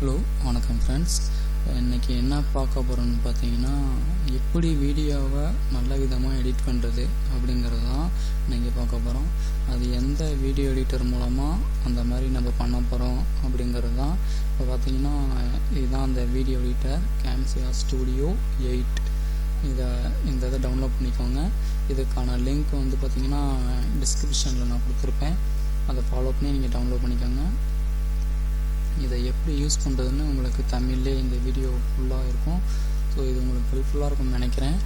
Hello வணக்கம் friends. இன்றைக்கி என்ன பார்க்க போகிறோன்னு பார்த்தீங்கன்னா, எப்படி வீடியோவை நல்ல விதமாக எடிட் பண்ணுறது அப்படிங்கிறது தான் இன்றைக்கி பார்க்க போகிறோம். அது எந்த வீடியோ எடிட்டர் மூலமாக அந்த மாதிரி நம்ம பண்ண போகிறோம் அப்படிங்கிறது தான். இப்போ பார்த்தீங்கன்னா, இதுதான் அந்த வீடியோ எடிட்டர் கேம்சியா ஸ்டூடியோ 8. இந்த இதை டவுன்லோட் பண்ணிக்கோங்க. இதுக்கான லிங்க் வந்து பார்த்திங்கன்னா டிஸ்கிரிப்ஷனில் நான் கொடுத்துருப்பேன். அதை ஃபாலோ பண்ணி நீங்கள் டவுன்லோட் பண்ணிக்கோங்க. இதை எப்படி யூஸ் பண்ணுறதுன்னு உங்களுக்கு தமிழ்லே இந்த வீடியோ ஃபுல்லாக இருக்கும். ஸோ இது உங்களுக்கு ஹெல்ப்ஃபுல்லாக இருக்கும்னு நினைக்கிறேன்.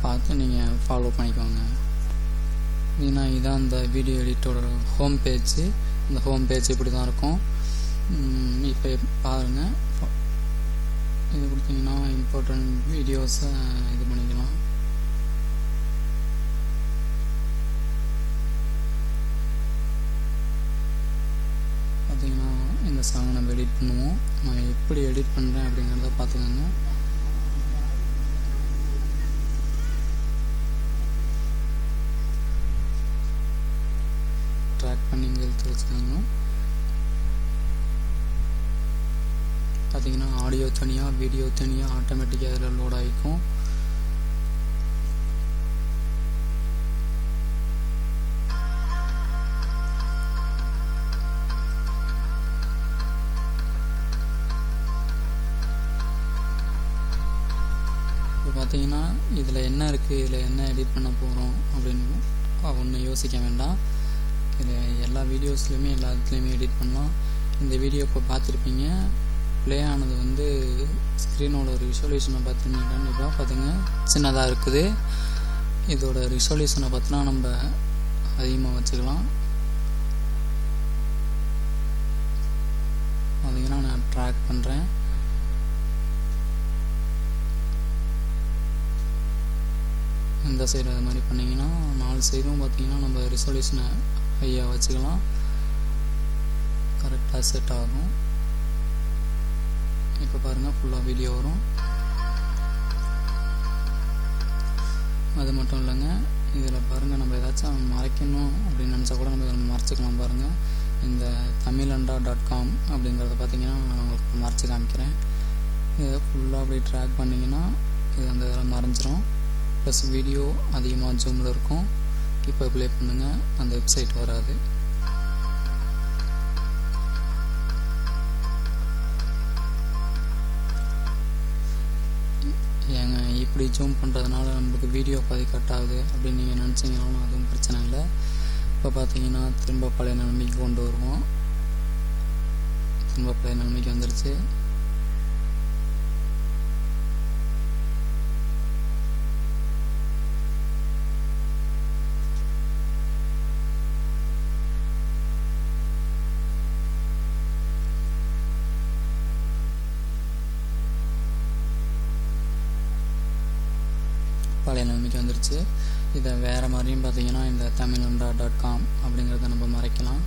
பார்த்து நீங்கள் ஃபாலோ பண்ணிக்கோங்க. ஏன்னா இதுதான் இந்த வீடியோ எடிட்டோட ஹோம் பேஜ். இந்த ஹோம் பேஜ் இப்படி தான் இருக்கும். இப்போ பாருங்கள், இது கொடுத்தீங்கன்னா இம்பார்ட்டண்ட் வீடியோஸை இது பண்ணிக்கலாம். பார்த்தீங்கன்னா இந்த சாங்கை நம்ம எடிட் பண்ணுவோம். நான் எப்படி எடிட் பண்ணுறேன் அப்படிங்கிறத பார்த்துக்கோங்க. ட்ராக் பண்ணி இங்கே எடுத்து வச்சுக்கோங்க. பார்த்தீங்கன்னா ஆடியோ தனியாக வீடியோ தனியாக ஆட்டோமேட்டிக்காக அதில் லோட் ஆகிக்கும். இப்போ பார்த்தீங்கன்னா இதில் என்ன இருக்குது, இதில் என்ன எடிட் பண்ண போகிறோம் அப்படின்னு ஒன்றும் யோசிக்க வேண்டாம். இதில் எல்லா வீடியோஸ்லையுமே எல்லாத்துலேயுமே எடிட் பண்ணலாம். இந்த வீடியோ இப்போ பார்த்துருப்பீங்க. ப்ளே ஆனது வந்து ஸ்க்ரீனோட ரிசொல்யூஷனை பார்த்துருந்தீங்க. கண்டிப்பாக பார்த்துங்க, சின்னதாக இருக்குது. இதோட ரிசொல்யூஷனை பார்த்தினா நம்ம அதிகமாக வச்சுக்கலாம். பார்த்தீங்கன்னா நான் ட்ராக் பண்ணுறேன். இந்த சைடு அது மாதிரி பண்ணிங்கன்னா 4 சைடும் பார்த்திங்கன்னா நம்ம ரிசொல்யூஷனை ஹையாக வச்சுக்கலாம். கரெக்டாக செட் ஆகும். இப்போ பாருங்கள், ஃபுல்லாக வீடியோ வரும். அது மட்டும் இல்லைங்க, இதில் பாருங்கள், நம்ம ஏதாச்சும் மறைக்கணும் அப்படின்னு நினச்சா கூட நம்ம இதில் மறைச்சிக்கலாம். பாருங்கள், இந்த tamilanda.com அப்படிங்கிறத பார்த்திங்கன்னா நான் உங்களுக்கு மறைச்சி காமிக்கிறேன். இதை ஃபுல்லாக அப்படி ட்ராக் பண்ணிங்கன்னா இது அந்த இதில் மறைஞ்சிரும். ப்ளஸ் வீடியோ அதிகமாக ஜூமில் இருக்கும். இப்போ ப்ளே பண்ணுங்கள், அந்த வெப்சைட் வராது. ஏங்க இப்படி ஜூம் பண்ணுறதுனால நம்மளுக்கு வீடியோ பாதி கட் ஆகுது அப்படின்னு நீங்கள் நினச்சிங்கனாலும் அதுவும் பிரச்சனை இல்லை. இப்போ பார்த்தீங்கன்னா திரும்ப பழைய நிலைமைக்கு கொண்டு வருவோம். திரும்ப பழைய நிலைமைக்கு வந்துருச்சு. பழைய நிலைமைக்கு வந்துருச்சு. இதை வேறு மாதிரியும் பார்த்தீங்கன்னா இந்த tamilanda.com அப்படிங்கிறத நம்ம மறைக்கலாம்.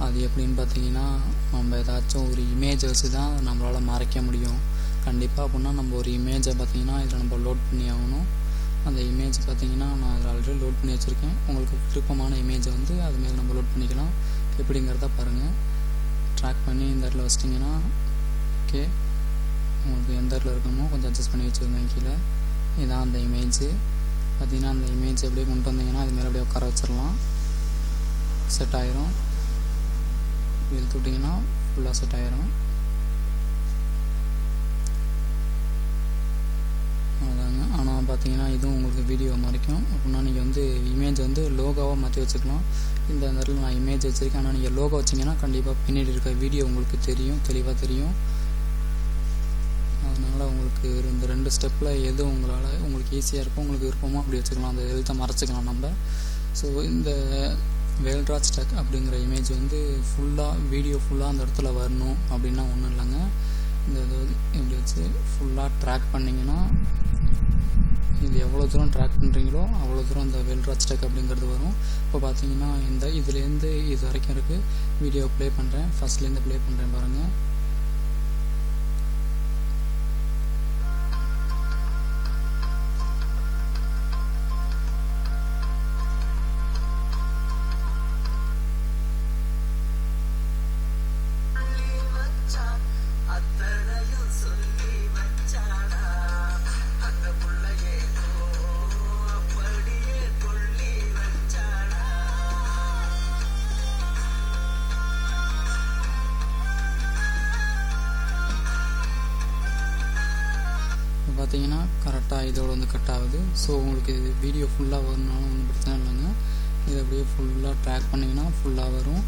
அது எப்படின்னு பார்த்தீங்கன்னா, நம்ம ஏதாச்சும் ஒரு இமேஜ் வச்சு தான் நம்மளால் மறைக்க முடியும் கண்டிப்பாக. அப்படின்னா நம்ம ஒரு இமேஜை பார்த்தீங்கன்னா இதில் நம்ம லோட் பண்ணி ஆகணும். அந்த இமேஜ் பார்த்தீங்கன்னா நான் அதில் ஆல்ரெடி லோட் பண்ணி வச்சுருக்கேன். உங்களுக்கு விருப்பமான இமேஜை வந்து அதுமாரி நம்ம லோட் பண்ணிக்கலாம். எப்படிங்கிறத பாருங்கள். ட்ராக் பண்ணி இந்த இடத்துல வச்சிட்டிங்கன்னா ஓகே. உங்களுக்கு எந்த இடத்துல இருக்கணுமோ கொஞ்சம் அட்ஜஸ்ட் பண்ணி வச்சுருந்தேன் கீழே. இதுதான் அந்த இமேஜு. பார்த்திங்கன்னா அந்த இமேஜ் அப்படியே கொண்டு வந்தீங்கன்னா அது மேலே அப்படியே உட்கார வச்சிடலாம். செட் ஆயிரும். இழுத்து விட்டிங்கன்னா ஃபுல்லாக செட் ஆயிரும். அதாங்க. ஆனால் பார்த்தீங்கன்னா இதுவும் உங்களுக்கு வீடியோ மறைக்கும். அப்படின்னா நீங்கள் வந்து இமேஜ் வந்து லோகோவாக மாற்றி வச்சுக்கலாம். இந்த இடத்துல நான் இமேஜ் வச்சுருக்கேன். ஆனால் நீங்கள் லோகோ வச்சிங்கன்னா கண்டிப்பாக பின்னாடி இருக்க வீடியோ உங்களுக்கு தெரியும், தெளிவாக தெரியும். அதனால் உங்களுக்கு இந்த 2 ஸ்டெப்பில் எது உங்களுக்கு ஈஸியாக இருக்கும், உங்களுக்கு விருப்பமோ அப்படி வச்சுக்கலாம். அந்த எழுத்தை மறைச்சிக்கலாம் நம்ம. ஸோ இந்த வேல்ராஜ் டெக் அப்படிங்கிற இமேஜ் வந்து ஃபுல்லாக வீடியோ ஃபுல்லாக அந்த இடத்துல வரணும் அப்படின்னா ஒன்றும் இல்லைங்க. இந்த இது இப்படி வச்சு ஃபுல்லாக ட்ராக் பண்ணிங்கன்னா இது எவ்வளோ தூரம் ட்ராக் பண்ணுறீங்களோ அவ்வளோ தூரம் இந்த வேல்ராஜ் டெக் அப்படிங்கிறது வரும். இப்போ பார்த்தீங்கன்னா இந்த இதுலேருந்து இது வரைக்கும் இருக்குது. வீடியோ ப்ளே பண்ணுறேன். ஃபஸ்ட்லேருந்து ப்ளே பண்ணுறேன் பாருங்கள். பார்த்தீங்கன்னா கரெக்டாக இதோட வந்து கட் ஆகுது. ஸோ உங்களுக்கு இது வீடியோ ஃபுல்லாக வரணுனாலும் ஒன்றும் பிரச்சனை இல்லைங்க. இதை அப்படியே ஃபுல்லாக ட்ராக் பண்ணிங்கன்னா ஃபுல்லாக வரும்.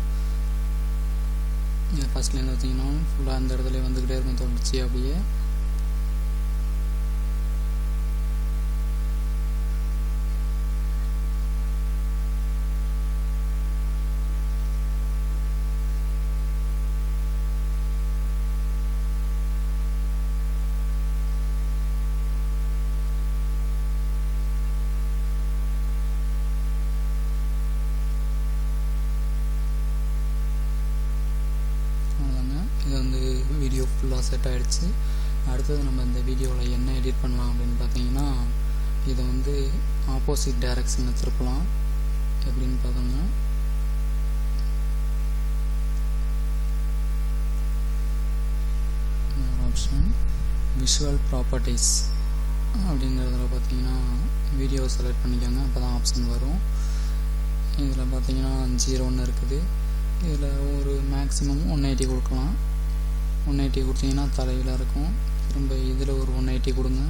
இதை ஃபஸ்ட்லேருந்து பார்த்தீங்கன்னா ஃபுல்லாக அந்த இடத்துல வந்துக்கிட்டே இருக்கும் தொடர்ச்சி அப்படியே. இது வந்து வீடியோ ஃபுல்லாக செட் ஆகிடுச்சு. அடுத்தது நம்ம இந்த வீடியோவில் என்ன எடிட் பண்ணலாம் அப்படின்னு பார்த்தீங்கன்னா, இதை வந்து ஆப்போசிட் டைரக்ஷனில் திருப்பலாம். எப்படின்னு பார்த்தோம்னா, ஆப்ஷன் விஷுவல் ப்ராப்பர்ட்டிஸ் அப்படிங்கிறதுல பார்த்தீங்கன்னா வீடியோ செலக்ட் பண்ணிக்கோங்க. அப்போ தான் ஆப்ஷன் வரும். இதில் பார்த்தீங்கன்னா 0 இருக்குது. இதில் ஒரு மேக்ஸிமம் 180 கொடுக்கலாம். 180 கொடுத்தீங்கன்னா தலையில் இருக்கும். திரும்ப இதில் ஒரு 180 கொடுங்க.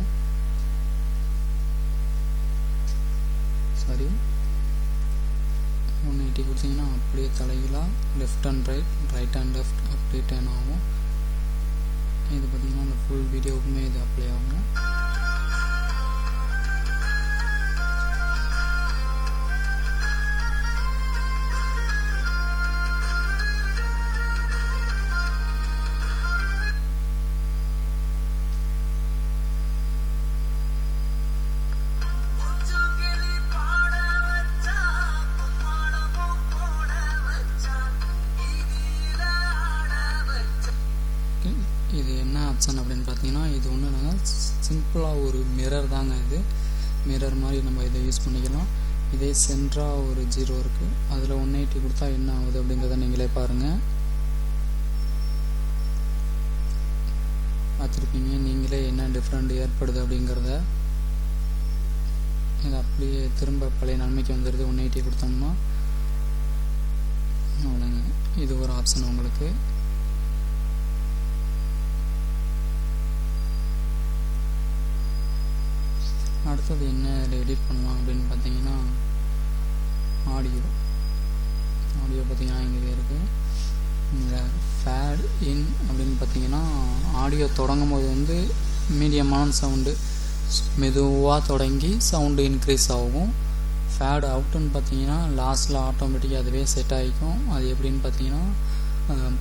சாரி, 180 கொடுத்தீங்கன்னா அப்படியே தலையிலாக left and right and left அப்படியே டர்ன் ஆகும். இது பார்த்தீங்கன்னா அந்த ஃபுல் வீடியோவுக்குமே இது அப்ளை ஆகும். இது என்ன ஆப்ஷன் அப்படின்னு பார்த்தீங்கன்னா, இது ஒன்றும் இல்லைங்க, சிம்பிளாக ஒரு மிரர் தாங்க. இது மிரர் மாதிரி நம்ம இதை யூஸ் பண்ணிக்கலாம். இதே சென்டராக ஒரு 0 இருக்குது. அதில் 180 கொடுத்தா என்ன ஆகுது அப்படிங்கிறத நீங்களே பாருங்கள். பார்த்துருப்பீங்க நீங்களே என்ன டிஃப்ரெண்ட் ஏற்படுது அப்படிங்கிறத. இது அப்படியே திரும்ப பழைய நன்மைக்கு வந்துடுது. 180 கொடுத்தோம்னா அவ்வளோங்க. இது ஒரு ஆப்ஷன் உங்களுக்கு. அடுத்தது என்ன இதில் எடிட் பண்ணலாம் அப்படின்னு பார்த்தீங்கன்னா, ஆடியோ பார்த்தீங்கன்னா இங்கே இருக்குது. இங்கே ஃபேட் இன் அப்படின்னு பார்த்தீங்கன்னா, ஆடியோ தொடங்கும் போது வந்து மீடியமான சவுண்டு மெதுவாக தொடங்கி சவுண்டு இன்க்ரீஸ் ஆகும். ஃபேட் அவுட்டுன்னு பார்த்தீங்கன்னா லாஸ்ட்டில் ஆட்டோமேட்டிக்காக அதுவே செட் ஆகிக்கும். அது எப்படின்னு பார்த்தீங்கன்னா,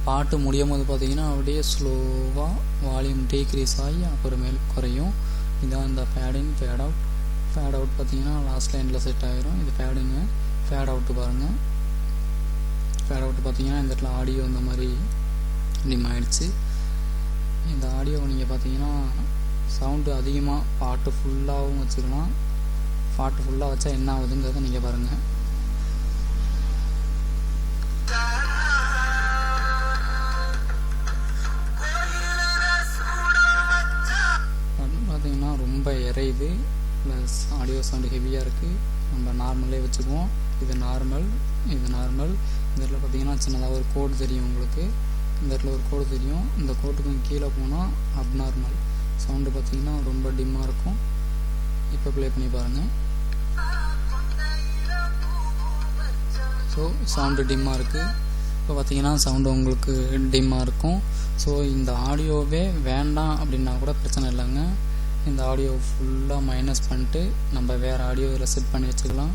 பாட்டு முடியும் போது பார்த்தீங்கன்னா அப்படியே ஸ்லோவாக வால்யூம் டீக்ரீஸ் ஆகி அப்புறமேல் குறையும். இதான் இந்த ஃபேட் இன் ஃபேட் அவுட். ஃபேட் அவுட் பார்த்தீங்கன்னா லாஸ்ட் லைனில் செட் ஆகிரும். இது ஃபேட் இன்னு. ஃபேட் அவுட்டு பாருங்கள். ஃபேட் அவுட்டு பார்த்தீங்கன்னா இந்த இடத்துல ஆடியோ இந்த மாதிரி டிம் ஆகிடுச்சு. இந்த ஆடியோவை நீங்கள் பார்த்தீங்கன்னா சவுண்டு அதிகமாக பாட்டு ஃபுல்லாகவும் வச்சுக்கலாம். பாட்டு ஃபுல்லாக வச்சா என்ன ஆகுதுங்கிறத நீங்கள் பாருங்கள். பார்த்தீங்கன்னா ரொம்ப இறையுது, ப்ளஸ் ஆடியோ சவுண்டு ஹெவியாக இருக்குது. நம்ம நார்மலே வச்சுக்குவோம். இது நார்மல். இந்த இடத்துல பார்த்தீங்கன்னா சின்னதாக ஒரு கோடு தெரியும் உங்களுக்கு. இந்த இடத்துல ஒரு கோடு தெரியும். இந்த கோட்டுக்கும் கீழே போனால் அப்நார்மல். சவுண்டு பார்த்தீங்கன்னா ரொம்ப டிம்மாக இருக்கும். இப்போ ப்ளே பண்ணி பாருங்கள். ஸோ சவுண்டு டிம்மாக இருக்குது. இப்போ பார்த்தீங்கன்னா சவுண்டு உங்களுக்கு டிம்மாக இருக்கும். ஸோ இந்த ஆடியோவே வேண்டாம் அப்படின்னா கூட பிரச்சனை இல்லைங்க. இந்த ஆடியோ ஃபுல்லாக மைனஸ் பண்ணிட்டு நம்ம வேறு ஆடியோ இதில் செட் பண்ணி வச்சுக்கலாம்.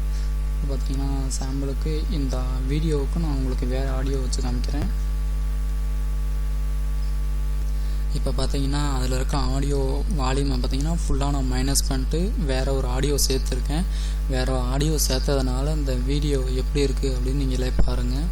இப்போ பார்த்தீங்கன்னா சாம்பிளுக்கு இந்த வீடியோவுக்கு நான் உங்களுக்கு வேறு ஆடியோ வச்சு காமிக்கிறேன். இப்போ பார்த்தீங்கன்னா அதில் இருக்க ஆடியோ வால்யூமை பார்த்தீங்கன்னா ஃபுல்லாக நான் மைனஸ் பண்ணிட்டு வேறு ஒரு ஆடியோ சேர்த்துருக்கேன். வேறு ஆடியோ சேர்த்ததுனால இந்த வீடியோ எப்படி இருக்குது அப்படின்னு நீங்களே பாருங்கள்.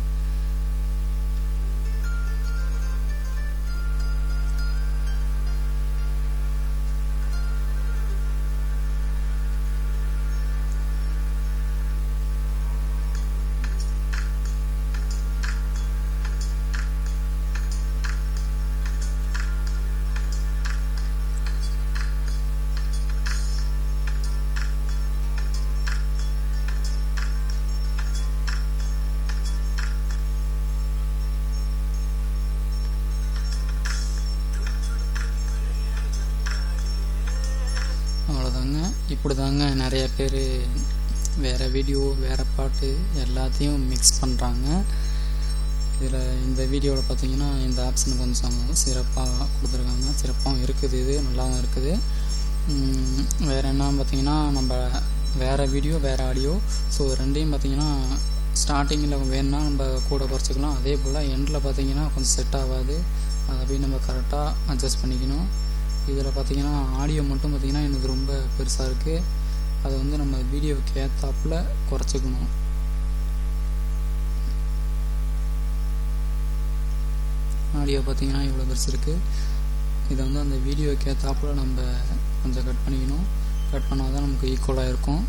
அவ்வளோதாங்க. இப்படி தாங்க நிறைய பேர் வேறு வீடியோ வேறு பாட்டு எல்லாத்தையும் மிக்ஸ் பண்ணுறாங்க. இதில் இந்த வீடியோவில் பார்த்தீங்கன்னா இந்த ஆப்ஷன் கொஞ்சம் சிறப்பாக கொடுத்துருக்காங்க, சிறப்பாகவும் இருக்குது, இது நல்லா தான் இருக்குது. வேறு என்ன பார்த்தீங்கன்னா நம்ம வேறு வீடியோ வேறு ஆடியோ, ஸோ ரெண்டையும் பார்த்தீங்கன்னா ஸ்டார்டிங்கில் வேணுன்னா நம்ம கூட குறைச்சிக்கலாம். அதே போல் எண்டில் பார்த்தீங்கன்னா கொஞ்சம் செட் ஆகாது, அதை போய் நம்ம கரெக்டாக அட்ஜஸ்ட் பண்ணிக்கணும். இதில் பார்த்தீங்கன்னா ஆடியோ மட்டும் பார்த்தீங்கன்னா எனக்கு ரொம்ப பெருசாக இருக்குது, அதை வந்து நம்ம வீடியோவுக்கு ஏற்றாப்புல குறைச்சிக்கணும். ஆடியோ பார்த்தீங்கன்னா இவ்வளோ பெருசு இருக்குது, இதை வந்து அந்த வீடியோவுக்கு ஏற்றாப்புல நம்ம கொஞ்சம் கட் பண்ணிக்கணும். கட் பண்ணால் தான் நமக்கு ஈக்குவலாக இருக்கும்.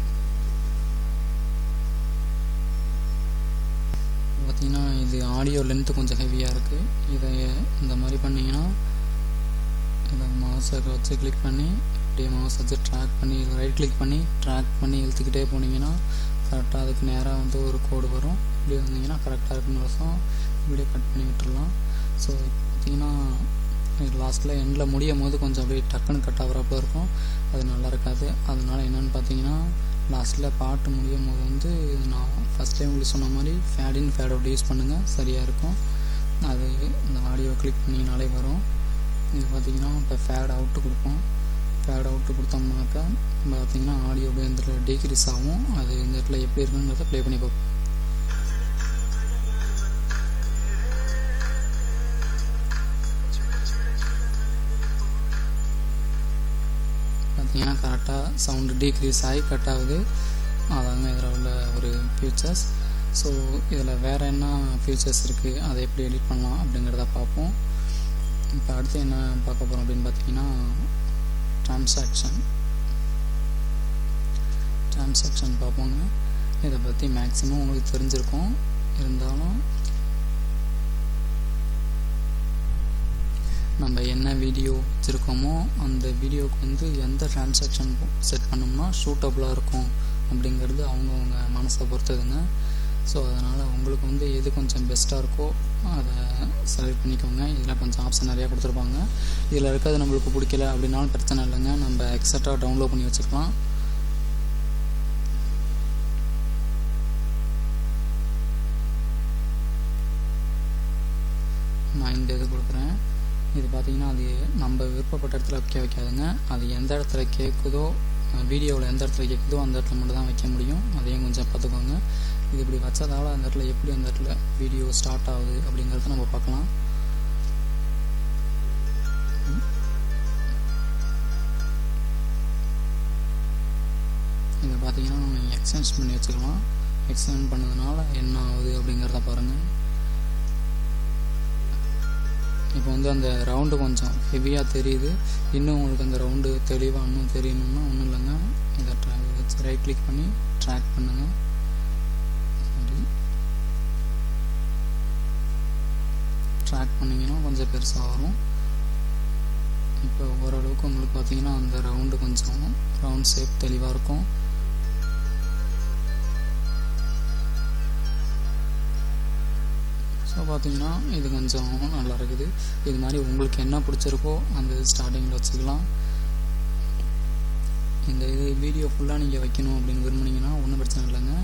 பார்த்தீங்கன்னா இது ஆடியோ லென்த்து கொஞ்சம் ஹெவியாக இருக்குது. இதை இந்த மாதிரி பண்ணிங்கன்னா இதை மவுஸை வச்சு கிளிக் பண்ணி அப்படியே மவுஸ் வச்சு ட்ராக் பண்ணி ரைட் கிளிக் பண்ணி ட்ராக் பண்ணி இழுத்துக்கிட்டே போனீங்கன்னா கரெக்டாக அதுக்கு நேராக வந்து ஒரு கோடு வரும். இப்படி வந்தீங்கன்னா கரெக்டாக இருக்குன்னு வருஷம் இப்படியே கட் பண்ணி விட்டுடலாம். ஸோ பார்த்தீங்கன்னா லாஸ்ட்டில் எண்டில் முடியும் போது கொஞ்சம் அப்படியே டக்குன்னு கட் ஆகிறப்போ இருக்கும், அது நல்லா இருக்காது. அதனால் என்னென்னு பார்த்தீங்கன்னா லாஸ்ட்டில் பாட்டு முடியும் போது வந்து நான் ஃபஸ்ட் டைம் உங்களுக்கு சொன்ன மாதிரி ஃபேட் இன் ஃபேட் அவுட் யூஸ் பண்ணுங்கள், சரியாக இருக்கும். அது இந்த ஆடியோ கிளிக் பண்ணிங்கனாலே வரும். இது பார்த்தீங்கன்னா இப்போ ஃபேட் அவுட்டு கொடுப்போம். ஃபேட் அவுட்டு கொடுத்தோம்னாக்கா பார்த்தீங்கன்னா ஆடியோ அப்படியே இந்த இடத்துல டிக்ரீஸ் ஆகும். அது இந்த இடத்துல எப்படி இருக்குங்கிறத ப்ளே பண்ணி பார்ப்போம். பார்த்தீங்கன்னா கரெக்டாக சவுண்டு டீக்ரீஸ் ஆகி கட் ஆகுது. அதாங்க இதில் உள்ள ஒரு ஃபியூச்சர்ஸ். ஸோ இதில் வேறு என்ன ஃபியூச்சர்ஸ் இருக்குது, அதை எப்படி எடிட் பண்ணலாம் அப்படிங்கிறத பார்ப்போம். இப்போ அடுத்து என்ன பார்க்க போகிறோம் அப்படின்னு பார்த்தீங்கன்னா ட்ரான்சாக்ஷன் பார்ப்போங்க. இதை பற்றி மேக்ஸிமம் உங்களுக்கு தெரிஞ்சிருக்கும், இருந்தாலும் நம்ம என்ன வீடியோ வச்சுருக்கோமோ அந்த வீடியோவுக்கு வந்து எந்த ட்ரான்சாக்ஷன் செட் பண்ணோம்னா சூட்டபுளாக இருக்கும் அப்படிங்கிறது அவங்கவுங்க மனசை பொறுத்ததுங்க. ஸோ அதனால் உங்களுக்கு வந்து எது கொஞ்சம் பெஸ்ட்டாக இருக்கோ அதை செலக்ட் பண்ணிக்கோங்க. இதில் கொஞ்சம் ஆப்ஷன் நிறையா கொடுத்துருப்பாங்க. இதில் இருக்கிறது நம்மளுக்கு பிடிக்கல அப்படின்னாலும் பிரச்சனை இல்லைங்க, நம்ம எக்ஸட்ரா டவுன்லோட் பண்ணி வச்சுக்கலாம். நான் இந்த இது கொடுக்குறேன். இது பார்த்திங்கன்னா அது நம்ம விருப்பப்பட்ட இடத்துல வைக்காதுங்க, அது எந்த இடத்துல கேட்குதோ வீடியோவில் எந்த இடத்துல கேட்குதோ அந்த இடத்துல மட்டும் தான் வைக்க முடியும். அதையும் கொஞ்சம் பார்த்துக்கோங்க. இது இப்படி வச்சதால் அந்த இடத்துல எப்படி அந்த இடத்துல வீடியோ ஸ்டார்ட் ஆகுது அப்படிங்கிறத நம்ம பார்க்கலாம். இதை பார்த்தீங்கன்னா நம்ம எக்ஸ்டென்ட் பண்ணி வச்சுக்கலாம். எக்ஸ்டென்ட் பண்ணதுனால என்ன ஆகுது அப்படிங்கிறத பாருங்கள். இப்போ வந்து அந்த ரவுண்டு கொஞ்சம் ஹெவியாக தெரியுது. இன்னும் உங்களுக்கு அந்த ரவுண்டு தெளிவாக இன்னும் தெரியணும்னா ஒன்றும் இல்லைங்க, இதை வச்சு ரைட் கிளிக் பண்ணி ட்ராக் பண்ணுங்கள். ட்ராக் பண்ணிங்கன்னா கொஞ்சம் பெருசாக வரும். இப்போ ஓரளவுக்கு உங்களுக்கு பார்த்தீங்கன்னா அந்த ரவுண்டு கொஞ்சம் ரவுண்ட் ஷேப் தெளிவாக இருக்கும். ஸோ பார்த்தீங்கன்னா இது கொஞ்சம் நல்லா இருக்குது. இது மாதிரி உங்களுக்கு என்ன பிடிச்சிருக்கோ அந்த ஸ்டார்டிங்கில் வச்சுக்கலாம். இந்த இது வீடியோ ஃபுல்லாக நீங்கள் வைக்கணும் அப்படின்னு விரும்புனீங்கன்னா ஒன்றும் பிரச்சனை இல்லைங்க.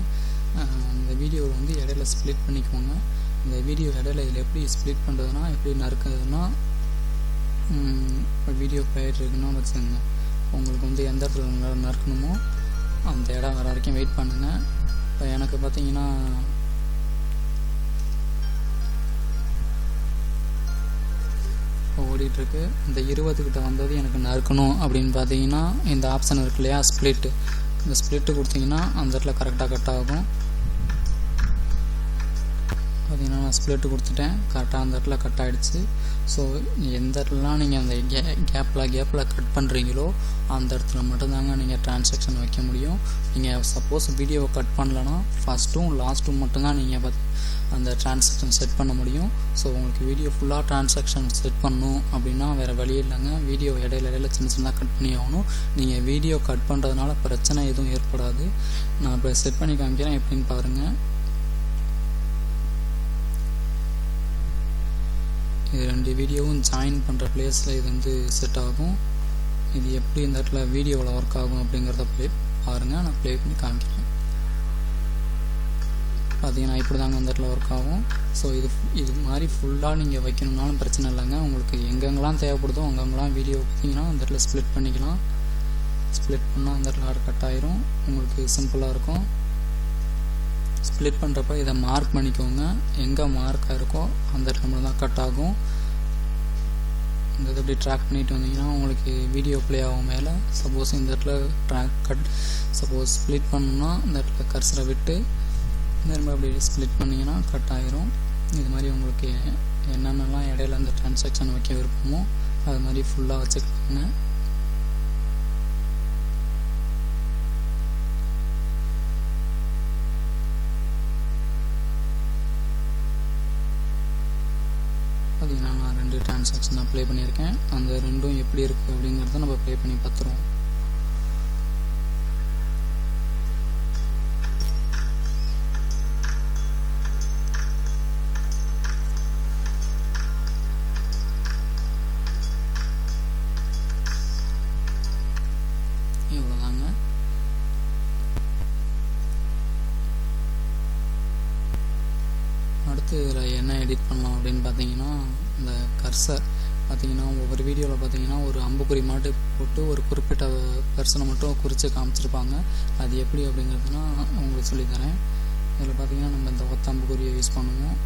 இந்த வீடியோவை வந்து இடையில ஸ்ப்ளிட் பண்ணிக்கோங்க. இந்த வீடியோ இடையில இதில் எப்படி ஸ்ப்ளிட் பண்ணுறதுனா எப்படி நறுக்கிறதுனா, இப்போ வீடியோ போயிட்டு இருக்குன்னா வச்சுக்கோங்க, உங்களுக்கு வந்து எந்த இடத்துல நறுக்கணுமோ அந்த இடம் வர வரைக்கும் வெயிட் பண்ணுங்கள். இப்போ எனக்கு பார்த்தீங்கன்னா ஓடிட்டுருக்கு. இந்த 20 கிட்ட வந்தது எனக்கு நறுக்கணும் அப்படின்னு பார்த்தீங்கன்னா இந்த ஆப்ஷன் இருக்கு இல்லையா ஸ்ப்ளிட்டு, இந்த ஸ்ப்ளிட்டு கொடுத்தீங்கன்னா அந்த இடத்துல கரெக்டாக கட் ஆகும். பார்த்தீங்கன்னா நான் ஸ்ப்ளிட்டு கொடுத்துட்டேன், கரெக்டாக அந்த இடத்துல கட் ஆகிடுச்சு. ஸோ எந்த இடத்துலலாம் நீங்கள் அந்த கேப்பில் கட் பண்ணுறீங்களோ அந்த இடத்துல மட்டும்தாங்க நீங்கள் ட்ரான்சாக்ஷன் வைக்க முடியும். நீங்கள் சப்போஸ் வீடியோவை கட் பண்ணலன்னா ஃபஸ்ட்டும் லாஸ்ட்டும் மட்டும்தான் நீங்கள் அந்த ட்ரான்சாக்ஷன் செட் பண்ண முடியும். ஸோ உங்களுக்கு வீடியோ ஃபுல்லாக ட்ரான்சாக்ஷன் செட் பண்ணணும் அப்படின்னா வேறு வழி இல்லைங்க, வீடியோ இடையில சின்ன சின்னதாக கட் பண்ணி ஆகணும். நீங்கள் வீடியோ கட் பண்ணுறதுனால பிரச்சனை எதுவும் ஏற்படாது. நான் இப்போ செட் பண்ணி காமிக்கிறேன் எப்படின்னு பாருங்கள். இது 2 வீடியோவும் ஜாயின் பண்ணுற பிளேஸில் இது வந்து செட் ஆகும். இது எப்படி இந்த இடத்துல வீடியோவில் ஒர்க் ஆகும் அப்படிங்கிறத பாருங்கள். நான் ப்ளே பண்ணி காமிக்கிறேன். பார்த்தீங்கன்னா இப்படி தாங்க இந்த இடத்துல ஒர்க் ஆகும். ஸோ இது மாதிரி ஃபுல்லாக நீங்கள் வைக்கணும்னாலும் பிரச்சனை இல்லைங்க. உங்களுக்கு எங்கெங்கெல்லாம் தேவைப்படுதோ அங்கெங்கெல்லாம் வீடியோ பார்த்தீங்கன்னா அந்த இடத்துல ஸ்ப்ளிட் பண்ணிக்கலாம். ஸ்ப்ளிட் பண்ணால் அந்த இடத்துல ஆட் கட் ஆயிரும். உங்களுக்கு சிம்பிளாக இருக்கும். ஸ்ப்ளிட் பண்ணுறப்ப இதை மார்க் பண்ணிக்கோங்க. எங்கே மார்க்காக இருக்கோ அந்த இடத்துல தான் கட் ஆகும். இந்த இதை இப்படி ட்ராக் பண்ணிட்டு வந்தீங்கன்னா உங்களுக்கு வீடியோ ப்ளே ஆகும் மேலே. சப்போஸ் இந்த இடத்துல சப்போஸ் ஸ்ப்ளிட் பண்ணணும்னா இந்த இடத்துல கர்சரை விட்டு திரும்ப அப்படி ஸ்ப்ளிட் பண்ணிங்கன்னா கட் ஆகிரும். இது மாதிரி உங்களுக்கு என்னென்னலாம் இடையில அந்த டிரான்சாக்ஷன் வைக்க விருப்பமோ அது மாதிரி ஃபுல்லாக வச்சுக்கலாங்க. பார்த்தீங்கன்னா நான் 2 டிரான்சாக்ஷன் அப்ளை பண்ணியிருக்கேன். அந்த ரெண்டும் எப்படி இருக்குது அப்படிங்கிறத நம்ம ப்ளே பண்ணி பார்த்துருவோம். இவ்வளோதாங்க. அடுத்து இதில் என்ன எடிட் பண்ணலாம் அப்படின்னு பார்த்தீங்கன்னா இந்த கர்சர் பார்த்தீங்கன்னா ஒவ்வொரு வீடியோவில் பார்த்தீங்கன்னா ஒரு அம்புக்குறி மாட்டு போட்டு ஒரு குறிப்பிட்ட பர்சனை மட்டும் குறித்து காமிச்சிருப்பாங்க. அது எப்படி அப்படிங்கிறதுனா உங்களுக்கு சொல்லித்தரேன். இதில் பார்த்தீங்கன்னா நம்ம இந்த ஒத்த அம்புக்குறியை யூஸ் பண்ணுவோம்.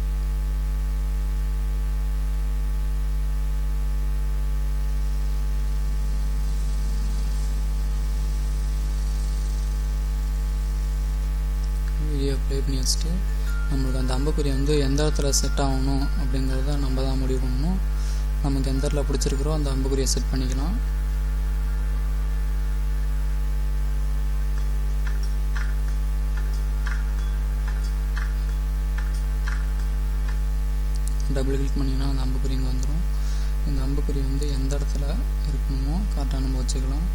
வீடியோ ப்ளே பண்ணி வச்சுட்டு நம்மளுக்கு அந்த அம்புக்குறி வந்து எந்த இடத்துல செட் ஆகணும் அப்படிங்கிறத நம்ம தான் முடிவு பண்ணணும். நமக்கு எந்த இடத்துல பிடிச்சிருக்கிறோ அந்த அம்புக்குறியை செட் பண்ணிக்கலாம். டபுள் கிளிக் பண்ணிங்கன்னா அந்த அம்புக்குறி இங்கே வந்துடும். இந்த அம்புக்குறி வந்து எந்த இடத்துல இருக்கணுமோ கரெக்டாக நம்ம வச்சுக்கலாம்.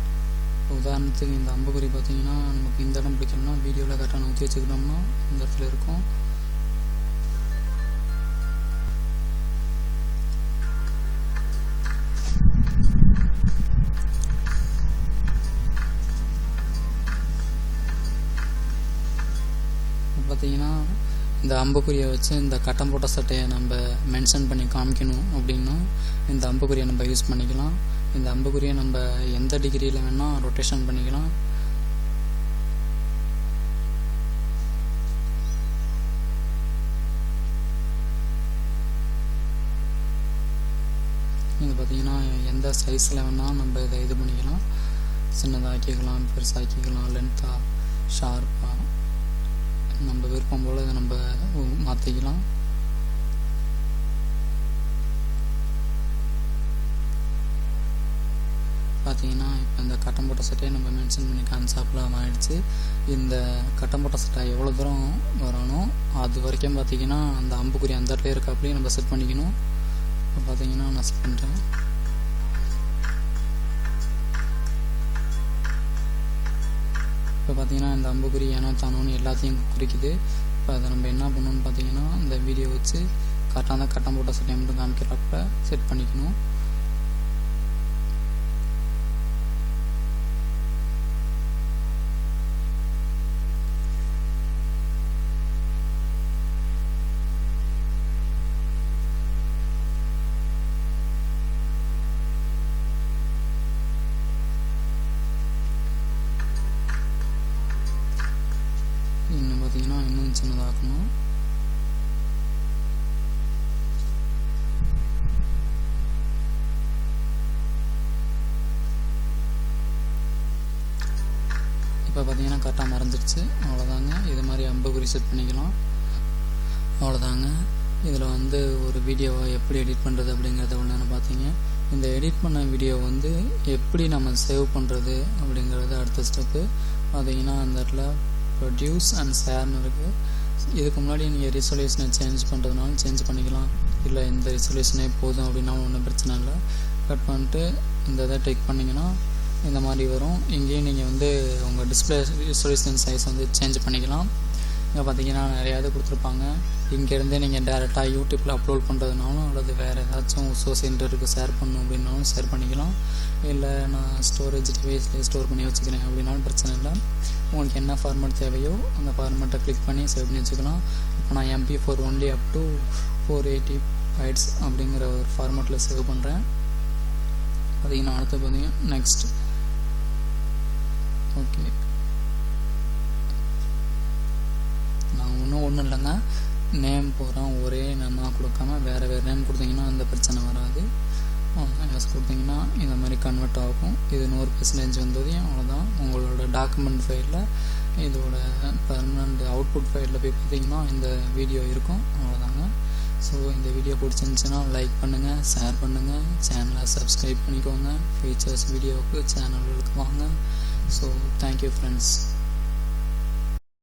உதாரணத்துக்கு இந்த அம்புக்குறி பார்த்தீங்கன்னா நமக்கு இந்த இடம் பிடிக்கணும்னா வீடியோவில் கரெக்டாக ஊற்றி வச்சுக்கிட்டோம்னா இந்த இடத்துல இருக்கும். பார்த்தீங்கன்னா இந்த அம்புக்குறியை வச்சு இந்த கட்டம் போட்ட சட்டையை நம்ம மென்ஷன் பண்ணி காமிக்கணும் அப்படின்னா இந்த அம்புக்குறியை நம்ம யூஸ் பண்ணிக்கலாம். இந்த அம்புக்குறியை நம்ம எந்த டிகிரியில் வேணால் ரொட்டேஷன் பண்ணிக்கலாம். இது பார்த்திங்கன்னா எந்த சைஸில் வேணால் நம்ம இதை இது பண்ணிக்கலாம். சின்னதாக்கிக்கலாம், பெருசாக்கிக்கலாம், லென்த்தாக, ஷார்ப்பாக நம்ம விருப்பம் போல் இதை நம்ம மாற்றிக்கலாம். பார்த்தீங்கன்னா இப்போ இந்த கட்டம் போட்ட சட்டையை நம்ம மென்ஷன் பண்ணி கான்செப்டில் ஆகிடுச்சு. இந்த கட்டம் போட்ட சட்டை எவ்வளோ தூரம் வரணும் அது வரைக்கும் பார்த்தீங்கன்னா அந்த அம்புக்குறி அந்த இடத்துல இருக்காப்படியே நம்ம செட் பண்ணிக்கணும். இப்போ பார்த்தீங்கன்னா நான் செட் பண்ணுறேன். இப்போ பார்த்தீங்கன்னா இந்த அம்புக்குறி ஏனோ தானோன்னு எல்லாத்தையும் குறிக்குது. இப்போ அதை நம்ம என்ன பண்ணணும்னு பார்த்தீங்கன்னா இந்த வீடியோ வச்சு கரெக்டாக அந்த கட்டம் போட்ட சட்டையை மட்டும் காமிக்கிறப்ப செட் பண்ணிக்கணும். இன்னும் பார்த்தீங்கன்னா இன்னும் சின்னதாக்கணும். இப்போ பார்த்தீங்கன்னா கரெக்டாக மறைஞ்சிருச்சு. அவ்வளோதாங்க. இது மாதிரி அம்புக்குறி செட் பண்ணிக்கலாம். அவ்வளோதாங்க. இதில் வந்து ஒரு வீடியோவை எப்படி எடிட் பண்ணுறது அப்படிங்கிறத ஒன்று பார்த்தீங்க. இந்த எடிட் பண்ண வீடியோ வந்து எப்படி நம்ம சேவ் பண்ணுறது அப்படிங்கிறது அடுத்த ஸ்டெப்பு. பார்த்தீங்கன்னா அந்த இடத்துல ப்ரொடியூஸ் அண்ட் ஷேர்னு இருக்குது. இதுக்கு முன்னாடி நீங்கள் ரிசொல்யூஷனை சேஞ்ச் பண்ணுறதுனாலும் சேஞ்ச் பண்ணிக்கலாம். இல்லை இந்த ரிசொல்யூஷனே போதும் அப்படின்னா ஒன்றும் பிரச்சனை இல்லை. கட் பண்ணிட்டு இந்த இதை டெக் பண்ணிங்கன்னா இந்த மாதிரி வரும். இங்கேயும் நீங்கள் வந்து உங்கள் டிஸ்பிளே ரிசொல்யூஷன் சைஸ் வந்து சேஞ்ச் பண்ணிக்கலாம். இங்கே பார்த்தீங்கன்னா நிறையா இது கொடுத்துருப்பாங்க. இங்கேருந்தே நீங்கள் டேரெக்டாக யூடியூப்பில் அப்லோட் பண்ணுறதுனாலும் அல்லது வேறு ஏதாச்சும் சோசியல் நெட்வொர்க்கு ஷேர் பண்ணணும் அப்படின்னாலும் ஷேர் பண்ணிக்கலாம். இல்லை நான் ஸ்டோரேஜ் டிவைஸ்லேயே ஸ்டோர் பண்ணி வச்சுக்கிறேன் அப்படின்னாலும் பிரச்சனை இல்லை. உங்களுக்கு என்ன ஃபார்மேட் தேவையோ அந்த ஃபார்மேட்டை கிளிக் பண்ணி சேவ் பண்ணி வச்சுக்கலாம். இப்போ நான் MP4 only up to 480 bytes அப்படிங்கிற ஒரு ஃபார்மேட்டில் சேவ் பண்ணுறேன். பார்த்தீங்கன்னா அடுத்து பார்த்தீங்கன்னா நெக்ஸ்ட். ஓகே, நான் ஒன்றும் இல்லைங்க, நேம் போகிறோம் ஒரே நேமாக கொடுக்காம வேறு நேம் கொடுத்தீங்கன்னா அந்த பிரச்சனை வராது. எஸ் கொடுத்தீங்கன்னா இந்த மாதிரி கன்வெர்ட் ஆகும். இது 100% வந்ததையும் அவ்வளோதான். உங்களோட டாக்குமெண்ட் ஃபைலில் இதோட பர்மனண்ட் அவுட்புட் ஃபைலில் போய் பார்த்தீங்கன்னா இந்த வீடியோ இருக்கும். அவ்வளோதாங்க. ஸோ இந்த வீடியோ பிடிச்சிருந்துச்சுன்னா லைக் பண்ணுங்கள், ஷேர் பண்ணுங்கள், சேனலை சப்ஸ்கிரைப் பண்ணிக்கோங்க. ஃபீச்சர்ஸ் வீடியோவுக்கு சேனல்களுக்கு வாங்க. So thank you friends.